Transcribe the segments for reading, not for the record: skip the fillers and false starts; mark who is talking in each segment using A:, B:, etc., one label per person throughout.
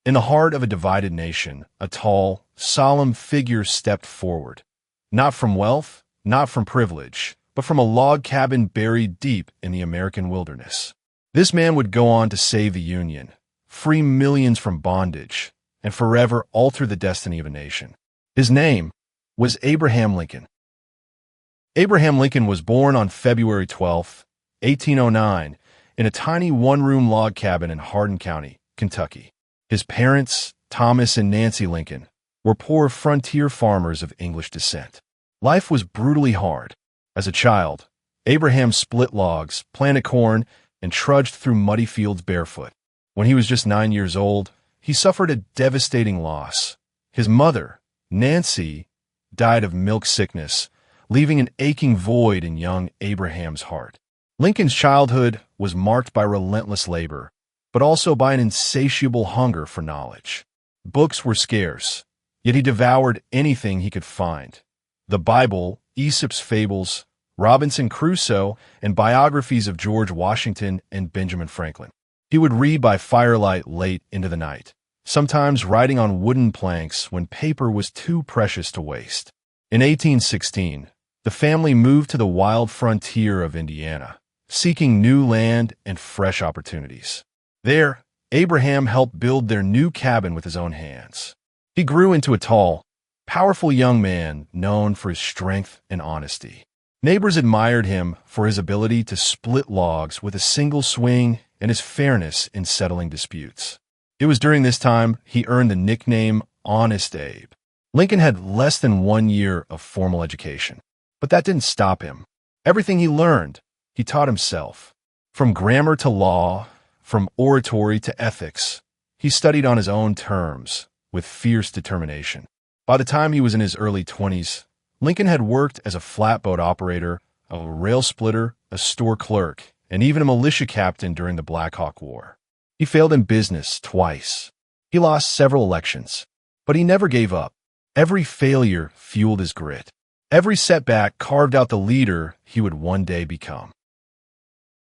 A: In the heart of a divided nation, a tall, solemn figure stepped forward. Not from wealth, not from privilege, but from a log cabin buried deep in the American wilderness. This man would go on to save the Union, free millions from bondage, and forever alter the destiny of a nation. His name was Abraham Lincoln. Abraham Lincoln was born on February 12, 1809, in a tiny one-room log cabin in Hardin County, Kentucky. His parents, Thomas and Nancy Lincoln, were poor frontier farmers of English descent. Life was brutally hard. As a child, Abraham split logs, planted corn, and trudged through muddy fields barefoot. When he was just 9 years old, he suffered a devastating loss. His mother, Nancy, died of milk sickness, leaving an aching void in young Abraham's heart. Lincoln's childhood was marked by relentless labor, but also by an insatiable hunger for knowledge. Books were scarce, yet he devoured anything he could find. The Bible, Aesop's fables, Robinson Crusoe, and biographies of George Washington and Benjamin Franklin. He would read by firelight late into the night, sometimes writing on wooden planks when paper was too precious to waste. In 1816, the family moved to the wild frontier of Indiana, seeking new land and fresh opportunities. There, Abraham helped build their new cabin with his own hands. He grew into a tall, powerful young man known for his strength and honesty. Neighbors admired him for his ability to split logs with a single swing and his fairness in settling disputes. It was during this time he earned the nickname Honest Abe. Lincoln had less than 1 year of formal education, but that didn't stop him. Everything he learned, he taught himself. From grammar to law, from oratory to ethics, he studied on his own terms, with fierce determination. By the time he was in his early 20s, Lincoln had worked as a flatboat operator, a rail splitter, a store clerk, and even a militia captain during the Black Hawk War. He failed in business twice. He lost several elections, but he never gave up. Every failure fueled his grit. Every setback carved out the leader he would one day become.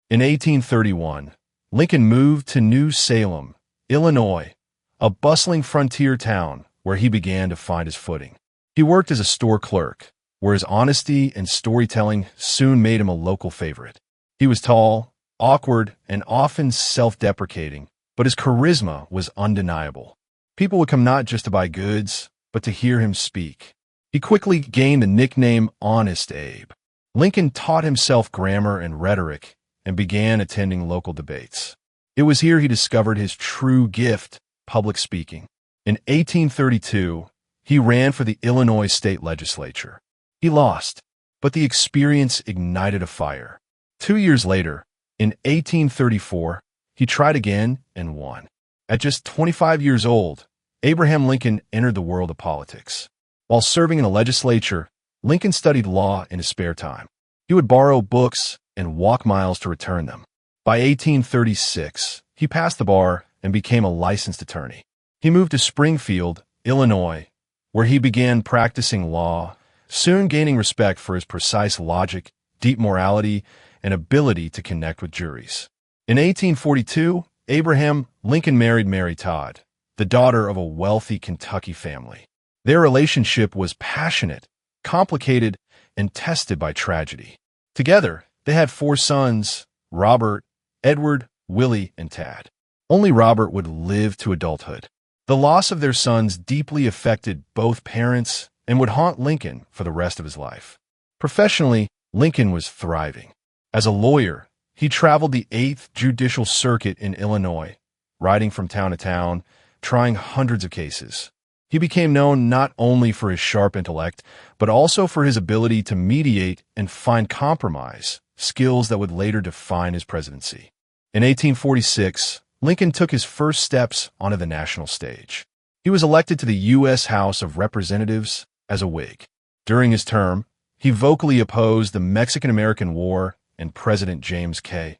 A: In 1831, Lincoln moved to New Salem, Illinois, a bustling frontier town where he began to find his footing. He worked as a store clerk, where his honesty and storytelling soon made him a local favorite. He was tall, awkward, and often self-deprecating, but his charisma was undeniable. People would come not just to buy goods, but to hear him speak. He quickly gained the nickname Honest Abe. Lincoln taught himself grammar and rhetoric and began attending local debates. It was here he discovered his true gift, public speaking. In 1832, he ran for the Illinois state legislature. He lost, but the experience ignited a fire. 2 years later, in 1834, he tried again and won. At just 25 years old, Abraham Lincoln entered the world of politics. While serving in the legislature, Lincoln studied law in his spare time. He would borrow books and walk miles to return them. By 1836, he passed the bar and became a licensed attorney. He moved to Springfield, Illinois, where he began practicing law, soon gaining respect for his precise logic, deep morality, and ability to connect with juries. In 1842, Abraham Lincoln married Mary Todd, the daughter of a wealthy Kentucky family. Their relationship was passionate, complicated, and tested by tragedy. Together, they had 4 sons, Robert, Edward, Willie, and Tad. Only Robert would live to adulthood. The loss of their sons deeply affected both parents and would haunt Lincoln for the rest of his life. Professionally, Lincoln was thriving. As a lawyer, he traveled the 8th Judicial Circuit in Illinois, riding from town to town, trying hundreds of cases. He became known not only for his sharp intellect, but also for his ability to mediate and find compromise, skills that would later define his presidency. In 1846, Lincoln took his first steps onto the national stage. He was elected to the U.S. House of Representatives as a Whig. During his term, he vocally opposed the Mexican-American War and President James K.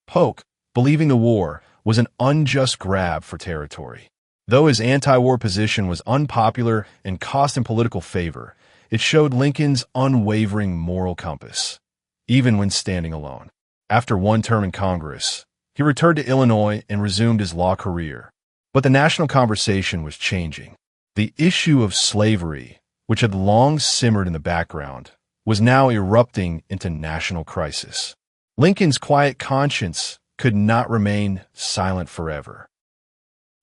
A: Polk, believing the war was an unjust grab for territory. Though his anti-war position was unpopular and cost him political favor, it showed Lincoln's unwavering moral compass, even when standing alone. After one term in Congress, he returned to Illinois and resumed his law career. But the national conversation was changing. The issue of slavery, which had long simmered in the background, was now erupting into national crisis. Lincoln's quiet conscience could not remain silent forever.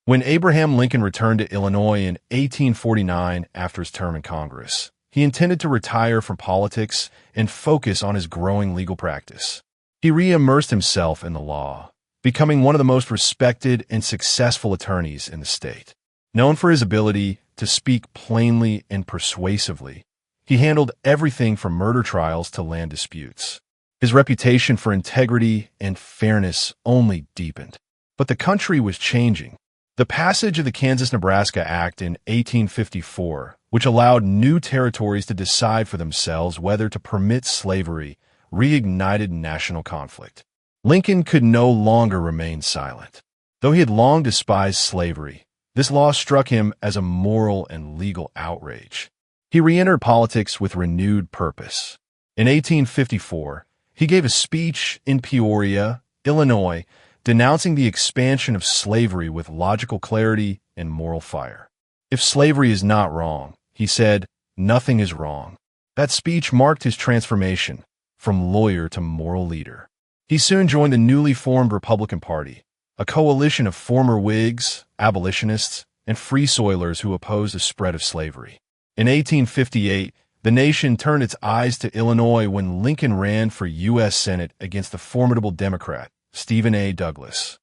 A: When Abraham Lincoln returned to Illinois in 1849 after his term in Congress, he intended to retire from politics and focus on his growing legal practice. He re-immersed himself in the law, becoming one of the most respected and successful attorneys in the state. Known for his ability to speak plainly and persuasively, he handled everything from murder trials to land disputes. His reputation for integrity and fairness only deepened. But the country was changing. The passage of the Kansas-Nebraska Act in 1854, which allowed new territories to decide for themselves whether to permit slavery, reignited national conflict. Lincoln could no longer remain silent. Though he had long despised slavery, this law struck him as a moral and legal outrage. He re-entered politics with renewed purpose. In 1854, he gave a speech in Peoria, Illinois, denouncing the expansion of slavery with logical clarity and moral fire. If slavery is not wrong, he said, nothing is wrong. That speech marked his transformation from lawyer to moral leader. He soon joined the newly formed Republican Party, a coalition of former Whigs, abolitionists, and free soilers who opposed the spread of slavery. In 1858, the nation turned its eyes to Illinois when Lincoln ran for U.S. Senate against the formidable Democrat, Stephen A. Douglas.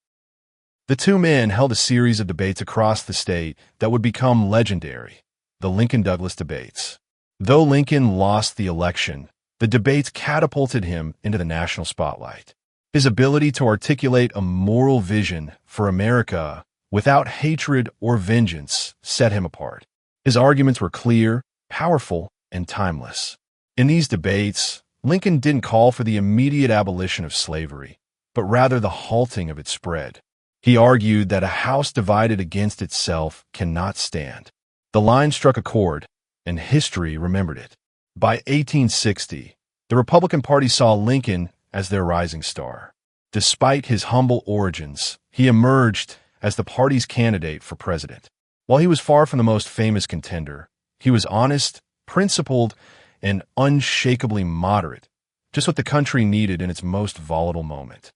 A: The two men held a series of debates across the state that would become legendary, the Lincoln-Douglas debates. Though Lincoln lost the election, the debates catapulted him into the national spotlight. His ability to articulate a moral vision for America without hatred or vengeance set him apart. His arguments were clear, powerful, and timeless. In these debates, Lincoln didn't call for the immediate abolition of slavery, but rather the halting of its spread. He argued that a house divided against itself cannot stand. The line struck a chord, and history remembered it. By 1860, the Republican Party saw Lincoln as their rising star. Despite his humble origins, he emerged as the party's candidate for president. While he was far from the most famous contender, he was honest, principled, and unshakably moderate, just what the country needed in its most volatile moment.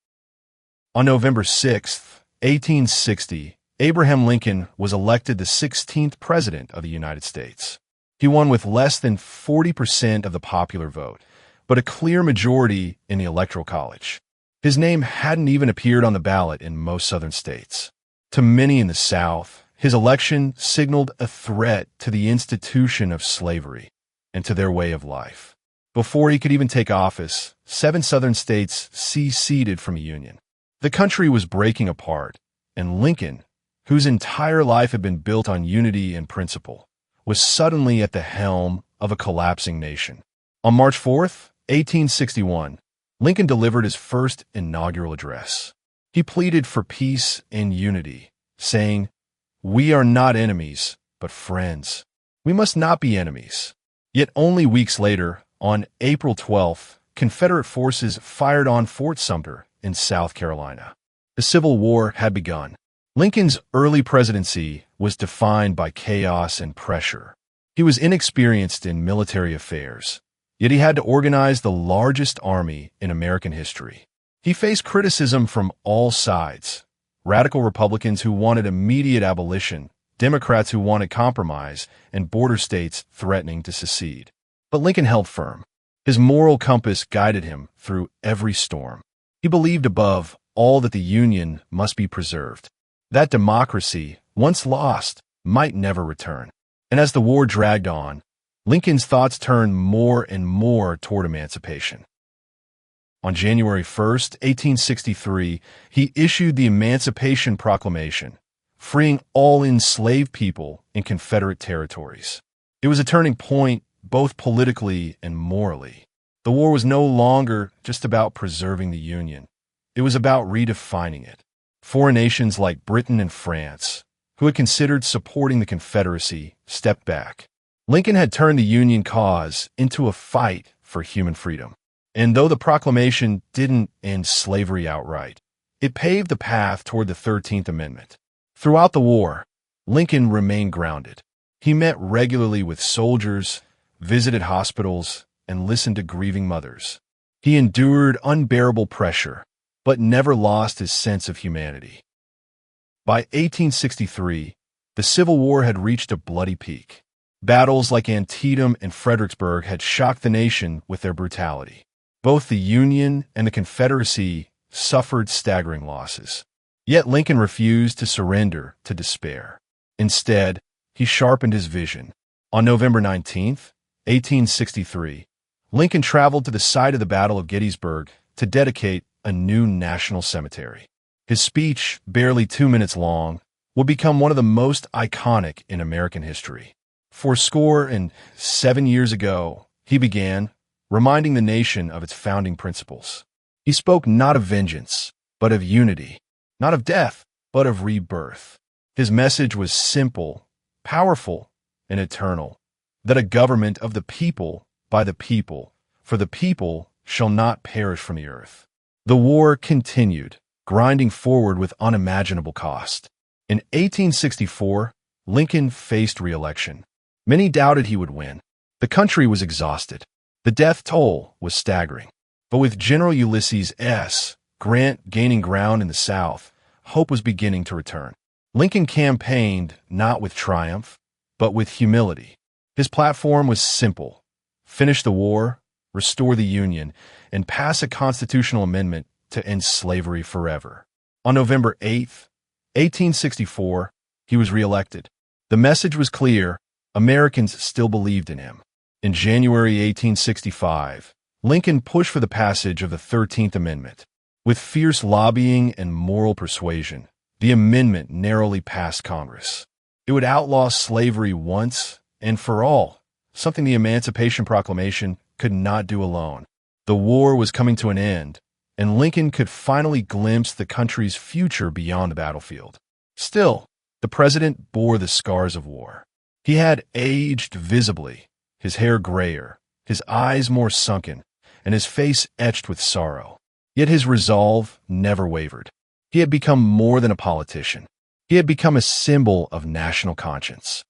A: On November 6, 1860, Abraham Lincoln was elected the 16th President of the United States. He won with less than 40% of the popular vote, but a clear majority in the Electoral College. His name hadn't even appeared on the ballot in most southern states. To many in the South, his election signaled a threat to the institution of slavery and to their way of life. Before he could even take office, 7 southern states seceded from the Union. The country was breaking apart, and Lincoln, whose entire life had been built on unity and principle, was suddenly at the helm of a collapsing nation. On March 4, 1861, Lincoln delivered his first inaugural address. He pleaded for peace and unity, saying, "We are not enemies, but friends. We must not be enemies." Yet only weeks later, on April 12th, Confederate forces fired on Fort Sumter in South Carolina. The Civil War had begun. Lincoln's early presidency was defined by chaos and pressure. He was inexperienced in military affairs, yet he had to organize the largest army in American history. He faced criticism from all sides: radical Republicans who wanted immediate abolition, Democrats who wanted compromise, and border states threatening to secede. But Lincoln held firm. His moral compass guided him through every storm. He believed above all that the Union must be preserved, that democracy, once lost, might never return. And as the war dragged on, Lincoln's thoughts turned more and more toward emancipation. On January 1st, 1863, he issued the Emancipation Proclamation, freeing all enslaved people in Confederate territories. It was a turning point both politically and morally. The war was no longer just about preserving the Union. It was about redefining it. Foreign nations like Britain and France, who had considered supporting the Confederacy, stepped back. Lincoln had turned the Union cause into a fight for human freedom. And though the proclamation didn't end slavery outright, it paved the path toward the 13th Amendment. Throughout the war, Lincoln remained grounded. He met regularly with soldiers, visited hospitals, and listened to grieving mothers. He endured unbearable pressure, but never lost his sense of humanity. By 1863, the Civil War had reached a bloody peak. Battles like Antietam and Fredericksburg had shocked the nation with their brutality. Both the Union and the Confederacy suffered staggering losses. Yet Lincoln refused to surrender to despair. Instead, he sharpened his vision. On November 19, 1863, Lincoln traveled to the site of the Battle of Gettysburg to dedicate a new national cemetery. His speech, barely 2 minutes long, would become one of the most iconic in American history. 47 years ago, he began, reminding the nation of its founding principles. He spoke not of vengeance, but of unity, not of death, but of rebirth. His message was simple, powerful, and eternal, that a government of the people, by the people, for the people, shall not perish from the earth. The war continued, grinding forward with unimaginable cost. In 1864, Lincoln faced reelection. Many doubted he would win. The country was exhausted. The death toll was staggering. But with General Ulysses S. Grant gaining ground in the South, hope was beginning to return. Lincoln campaigned not with triumph, but with humility. His platform was simple: finish the war, restore the Union, and pass a constitutional amendment to end slavery forever. On November 8, 1864, he was reelected. The message was clear: Americans still believed in him. In January 1865, Lincoln pushed for the passage of the 13th Amendment. With fierce lobbying and moral persuasion, the amendment narrowly passed Congress. It would outlaw slavery once and for all, something the Emancipation Proclamation could not do alone. The war was coming to an end, and Lincoln could finally glimpse the country's future beyond the battlefield. Still, the president bore the scars of war. He had aged visibly, his hair grayer, his eyes more sunken, and his face etched with sorrow. Yet his resolve never wavered. He had become more than a politician. He had become a symbol of national conscience.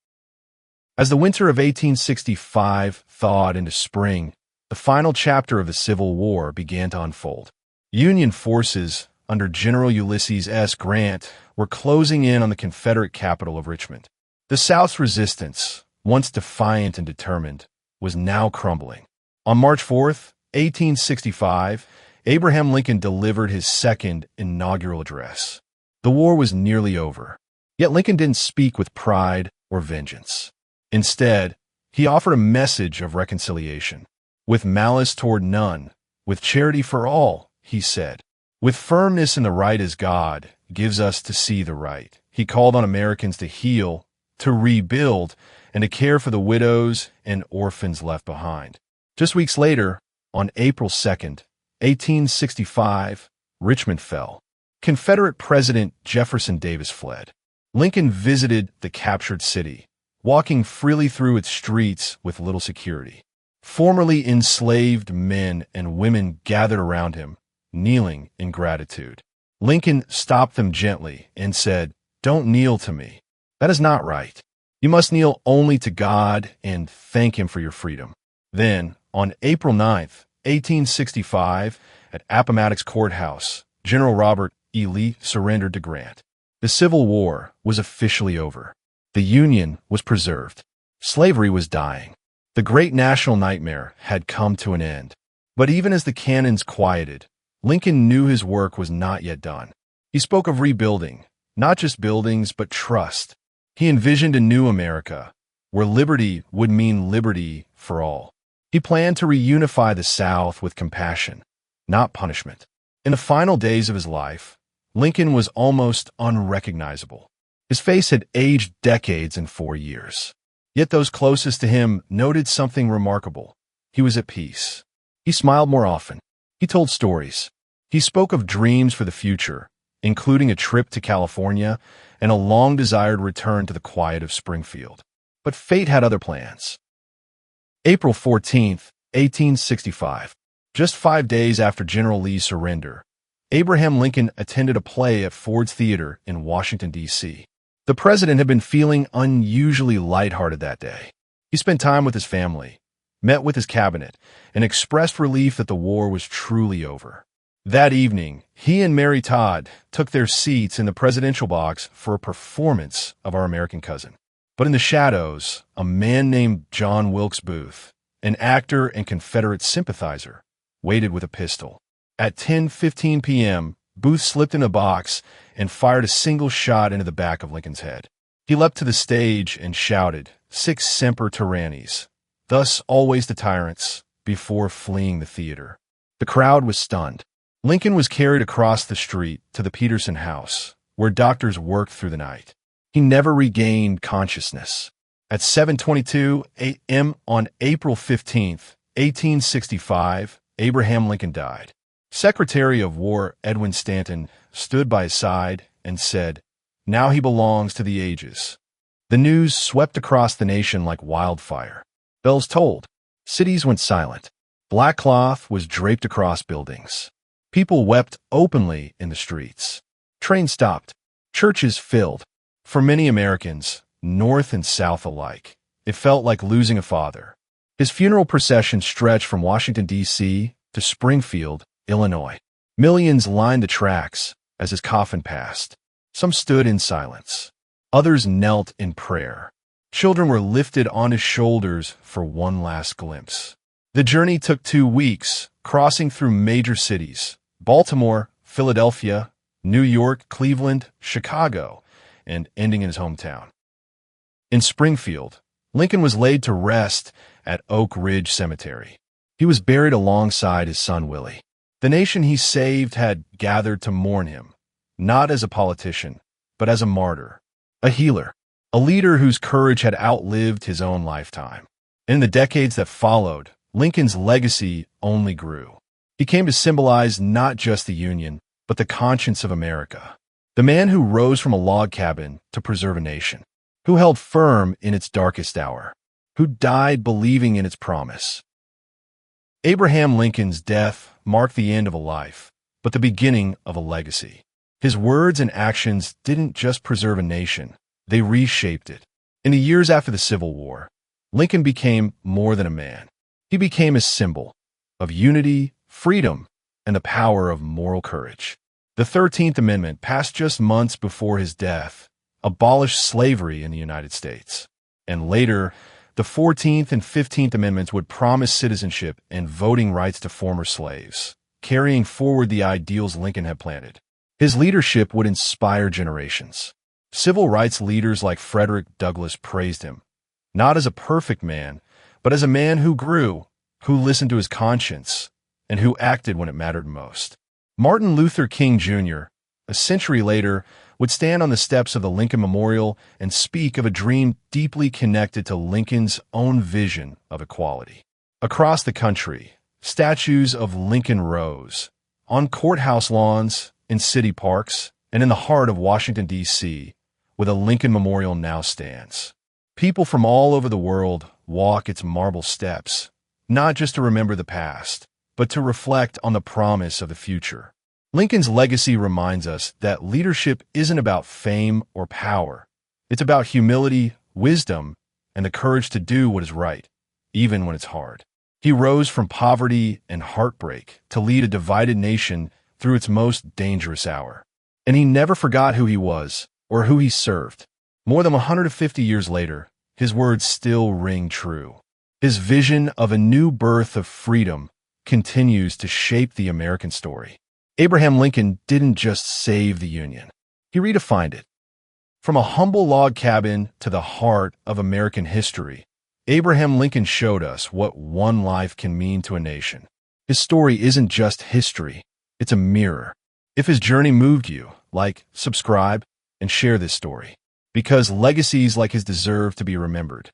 A: As the winter of 1865 thawed into spring, the final chapter of the Civil War began to unfold. Union forces, under General Ulysses S. Grant, were closing in on the Confederate capital of Richmond. The South's resistance, once defiant and determined, was now crumbling. On March 4th, 1865, Abraham Lincoln delivered his second inaugural address. The war was nearly over, yet Lincoln didn't speak with pride or vengeance. Instead, he offered a message of reconciliation. With malice toward none, with charity for all, he said. With firmness in the right as God gives us to see the right, he called on Americans to heal, to rebuild, and to care for the widows and orphans left behind. Just weeks later, on April 2nd, 1865, Richmond fell. Confederate President Jefferson Davis fled. Lincoln visited the captured city, walking freely through its streets with little security. Formerly enslaved men and women gathered around him, kneeling in gratitude. Lincoln stopped them gently and said, "Don't kneel to me. That is not right. You must kneel only to God and thank Him for your freedom." Then, on April 9th, 1865, at Appomattox Courthouse, General Robert E. Lee surrendered to Grant. The Civil War was officially over. The Union was preserved. Slavery was dying. The great national nightmare had come to an end. But even as the cannons quieted, Lincoln knew his work was not yet done. He spoke of rebuilding, not just buildings, but trust. He envisioned a new America, where liberty would mean liberty for all. He planned to reunify the South with compassion, not punishment. In the final days of his life, Lincoln was almost unrecognizable. His face had aged decades in 4 years. Yet those closest to him noted something remarkable. He was at peace. He smiled more often. He told stories. He spoke of dreams for the future, including a trip to California and a long-desired return to the quiet of Springfield. But fate had other plans. April 14th, 1865. Just 5 days after General Lee's surrender, Abraham Lincoln attended a play at Ford's Theater in Washington, D.C. The president had been feeling unusually lighthearted that day. He spent time with his family, met with his cabinet, and expressed relief that the war was truly over. That evening, he and Mary Todd took their seats in the presidential box for a performance of Our American Cousin. But in the shadows, a man named John Wilkes Booth, an actor and Confederate sympathizer, waited with a pistol. At 10:15 p.m., Booth slipped in a box and fired a single shot into the back of Lincoln's head. He leapt to the stage and shouted, "Sic semper tyrannis," thus always the tyrants, before fleeing the theater. The crowd was stunned. Lincoln was carried across the street to the Peterson house, where doctors worked through the night. He never regained consciousness. At 7:22 a.m. on April 15, 1865, Abraham Lincoln died. Secretary of War Edwin Stanton stood by his side and said, "Now he belongs to the ages." The news swept across the nation like wildfire. Bells tolled. Cities went silent. Black cloth was draped across buildings. People wept openly in the streets. Trains stopped. Churches filled. For many Americans, North and South alike, it felt like losing a father. His funeral procession stretched from Washington, D.C. to Springfield, Illinois. Millions lined the tracks as his coffin passed. Some stood in silence. Others knelt in prayer. Children were lifted on his shoulders for one last glimpse. The journey took 2 weeks, crossing through major cities: Baltimore, Philadelphia, New York, Cleveland, Chicago, and ending in his hometown. In Springfield, Lincoln was laid to rest at Oak Ridge Cemetery. He was buried alongside his son Willie. The nation he saved had gathered to mourn him, not as a politician, but as a martyr, a healer, a leader whose courage had outlived his own lifetime. In the decades that followed, Lincoln's legacy only grew. He came to symbolize not just the Union, but the conscience of America. The man who rose from a log cabin to preserve a nation, who held firm in its darkest hour, who died believing in its promise. Abraham Lincoln's death marked the end of a life, but the beginning of a legacy. His words and actions didn't just preserve a nation, they reshaped it. In the years after the Civil War, Lincoln became more than a man. He became a symbol of unity, freedom, and the power of moral courage. The 13th Amendment, passed just months before his death, abolished slavery in the United States. And later, the 14th and 15th Amendments would promise citizenship and voting rights to former slaves, carrying forward the ideals Lincoln had planted. His leadership would inspire generations. Civil rights leaders like Frederick Douglass praised him, not as a perfect man, but as a man who grew, who listened to his conscience, and who acted when it mattered most. Martin Luther King Jr., a century later, would stand on the steps of the Lincoln Memorial and speak of a dream deeply connected to Lincoln's own vision of equality. Across the country, statues of Lincoln rose, on courthouse lawns, in city parks, and in the heart of Washington, D.C., where the Lincoln Memorial now stands. People from all over the world walk its marble steps, not just to remember the past, but to reflect on the promise of the future. Lincoln's legacy reminds us that leadership isn't about fame or power. It's about humility, wisdom, and the courage to do what is right, even when it's hard. He rose from poverty and heartbreak to lead a divided nation through its most dangerous hour. And he never forgot who he was or who he served. More than 150 years later, his words still ring true. His vision of a new birth of freedom continues to shape the American story. Abraham Lincoln didn't just save the Union. He redefined it. From a humble log cabin to the heart of American history, Abraham Lincoln showed us what one life can mean to a nation. His story isn't just history, it's a mirror. If his journey moved you, like, subscribe, and share this story, because legacies like his deserve to be remembered.